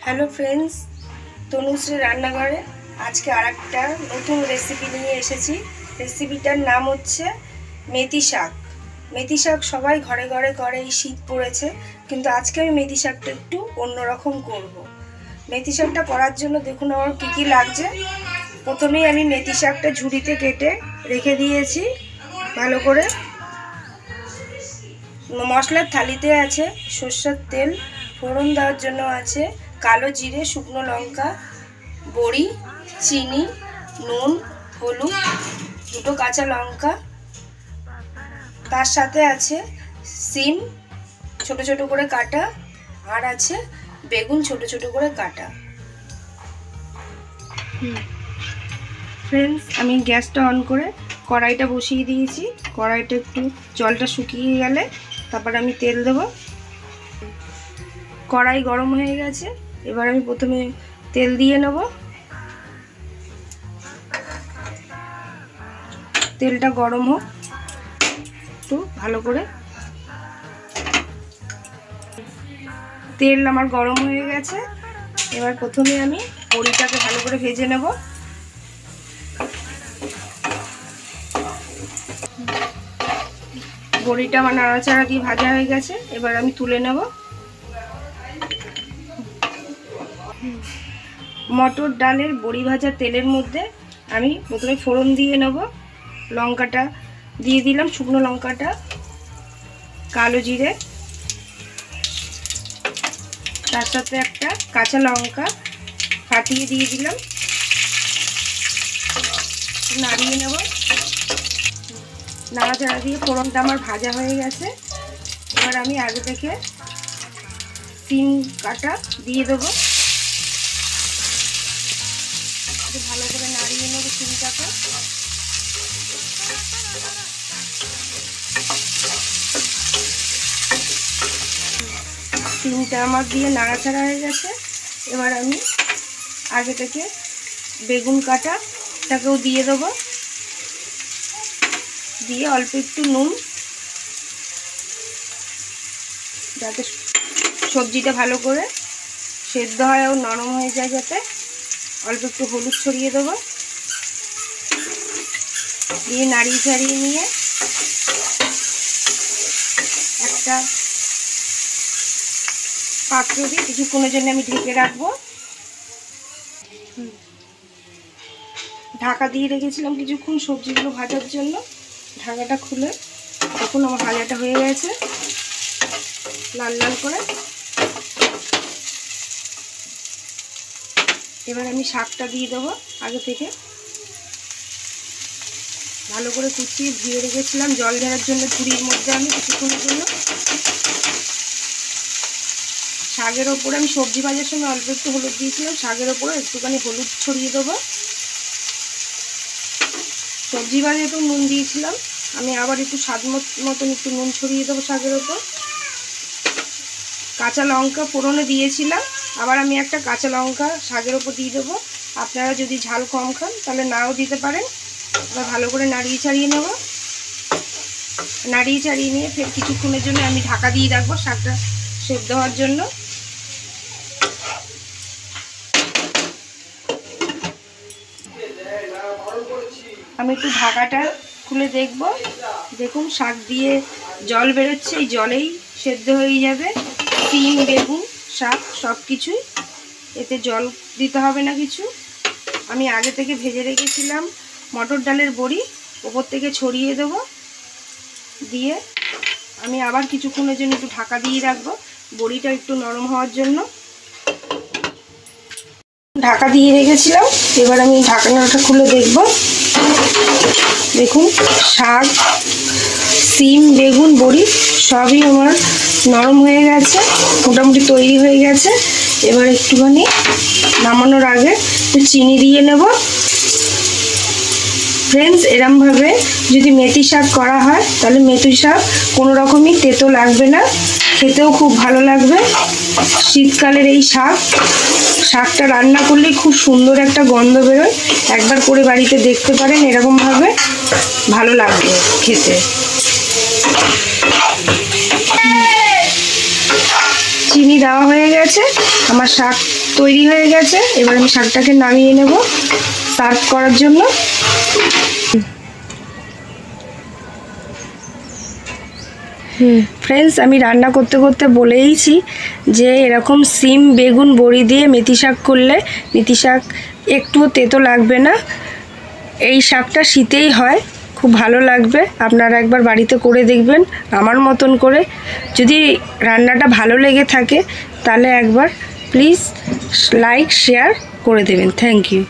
Hello friends, Tanushree রান্নাঘরে আজকে আরেকটা নতুন রেসিপি নিয়ে এসেছি। রেসিপিটার নাম হচ্ছে মেথি শাক। মেথি শাক সবাই ঘরে ঘরে করে, এই শীত পড়েছে, কিন্তু আজকে আমি মেথি শাকটা একটু অন্যরকম করব। মেথি শাকটা করার জন্য দেখুন আমার কী কী লাগছে। প্রথমেই আমি মেথি শাকটা ঝুড়িতে কেটে রেখে দিয়েছি ভালো করে। মশলার থালিতে আছে সর্ষের তেল, ফোড়ন দেওয়ার জন্য আছে কালো জিরে, শুকনো লঙ্কা, বড়ি, চিনি, নুন, হলুদ, দুটো কাঁচা লঙ্কা। তার সাথে আছে সিম ছোট ছোট করে কাটা, আর আছে বেগুন ছোট ছোট করে কাটা। ফ্রেন্ডস, আমি গ্যাসটা অন করে কড়াইটা বসিয়ে দিয়েছি। কড়াইটা একটু জলটা শুকিয়ে গেলে তারপর আমি তেল দেব। কড়াই গরম হয়ে গেছে, এবার আমি প্রথমে তেল দিয়ে নেব। তেলটা গরম হোক একটু ভালো করে। তেল আমার গরম হয়ে গেছে, এবার প্রথমে আমি বড়িটাকে ভালো করে ভেজে নেব। বড়িটা আমার নাড়াচাড়া দিয়ে ভাজা হয়ে গেছে, এবার আমি তুলে নেব। মটর ডালের বড়ি ভাজা তেলের মধ্যে আমি প্রথমে ফোড়ন দিয়ে নেব। লঙ্কাটা দিয়ে দিলাম, শুকনো লঙ্কাটা, কালো জিরে, তার সাথে একটা কাঁচা লঙ্কা ফাটিয়ে দিয়ে দিলাম। নাড়িয়ে নেব। নাড়াচাড়া দিয়ে ফোড়নটা আমার ভাজা হয়ে গেছে, এবার আমি আগে থেকে সিম কাটা দিয়ে দেবো। ভালো করে নাড়িয়ে নেব সিমটাকে। সিমটা আমার দিয়ে নাড়াচাড়া হয়ে গেছে, এবার আমি আগে থেকে বেগুন কাটাটাকেও দিয়ে দেবো। দিয়ে অল্প একটু নুন, যাতে সবজিটা ভালো করে সেদ্ধ হয় ও নরম হয়ে যায়, যাতে অল্প একটু হলুদ ছড়িয়ে দেবো। দিয়ে নাড়িয়ে চাড়িয়ে নিয়ে একটা পাত্র দিয়ে কিছুক্ষণের জন্য আমি ঢেকে রাখবো। ঢাকা দিয়ে রেখেছিলাম কিছুক্ষণ সবজিগুলো ভাজার জন্য। ঢাকাটা খুলে দেখুন আমার ভাজাটা হয়ে গেছে লাল লাল করে। এবার আমি শাকটা দিয়ে দেবো। আগে থেকে ভালো করে কুচিয়ে ধুয়ে রেখেছিলাম জল ঝরার জন্য ঝুড়ির মধ্যে আমি কিছুক্ষণের জন্য। শাকের ওপরে আমি সবজি ভাজার সময় অল্প একটু হলুদ দিয়েছিলাম, শাকের ওপরে একটুখানি হলুদ ছড়িয়ে দেবো। সবজি ভাজাতেও নুন দিয়েছিলাম, আমি আবার একটু স্বাদ মতন একটু নুন ছড়িয়ে দেবো শাকের ওপর। কাঁচা লঙ্কা ফোড়নে দিয়েছিলাম, আবার আমি একটা কাঁচা লঙ্কা শাকের ওপর দিয়ে দেবো। আপনারা যদি ঝাল কম খান তাহলে নাও দিতে পারেন। এবার ভালো করে নাড়িয়ে ছাড়িয়ে নেব। নাড়িয়ে ছাড়িয়ে নিয়ে ফের কিছুক্ষণের জন্য আমি ঢাকা দিয়ে রাখবো শাকটা সেদ্ধ হওয়ার জন্য। আমি একটু ঢাকাটা খুলে দেখব। দেখুন শাক দিয়ে জল বেরোচ্ছে, এই জলেই সেদ্ধ হয়ে যাবে। সিম, বেগুন, শাক সব কিছুই, এতে জল দিতে হবে না কিছু। আমি আগে থেকে ভেজে রেখেছিলাম মটর ডালের বড়ি, ওপর থেকে ছড়িয়ে দেব। দিয়ে আমি আবার কিছুক্ষণের জন্য একটু ঢাকা দিয়ে রাখবো, বড়িটা একটু নরম হওয়ার জন্য। ঢাকা দিয়ে রেখেছিলাম, এবার আমি ঢাকনাটা খুলে দেখব। দেখুন শাক, সিম, বেগুন, বড়ি সবই আমার নরম হয়ে গেছে, মোটামুটি তৈরি হয়ে গেছে। এবার একটুখানি নামানোর আগে একটু চিনি দিয়ে নেব। ফ্রেন্ডস, এরমভাবে যদি মেথি শাক করা হয় তাহলে মেথি শাক কোনো রকমই তেতো লাগবে না, খেতেও খুব ভালো লাগবে। শীতকালের এই শাকটা রান্না করলে খুব সুন্দর একটা গন্ধ বেরোয়। একবার করে বাড়িতে দেখতে পারেন, এরকমভাবে ভালো লাগবে খেতে। চিনি দেওয়া হয়ে গেছে, আমার শাক তৈরি হয়ে গেছে। এবার আমি শাকটাকে নামিয়ে নেব সার্ভ করার জন্য। ফ্রেন্ডস, আমি রান্না করতে করতে বলেইছি যে এরকম সিম বেগুন বড়ি দিয়ে মেথি শাক করলে মেথি শাক একটুও তেতো লাগবে না। এই শাকটা শীতেই হয়, খুব ভালো লাগবে। আপনারা একবার বাড়িতে করে দেখবেন আমার মতন করে। যদি রান্নাটা ভালো লেগে থাকে তাহলে একবার প্লিজ লাইক শেয়ার করে দেবেন। Thank you.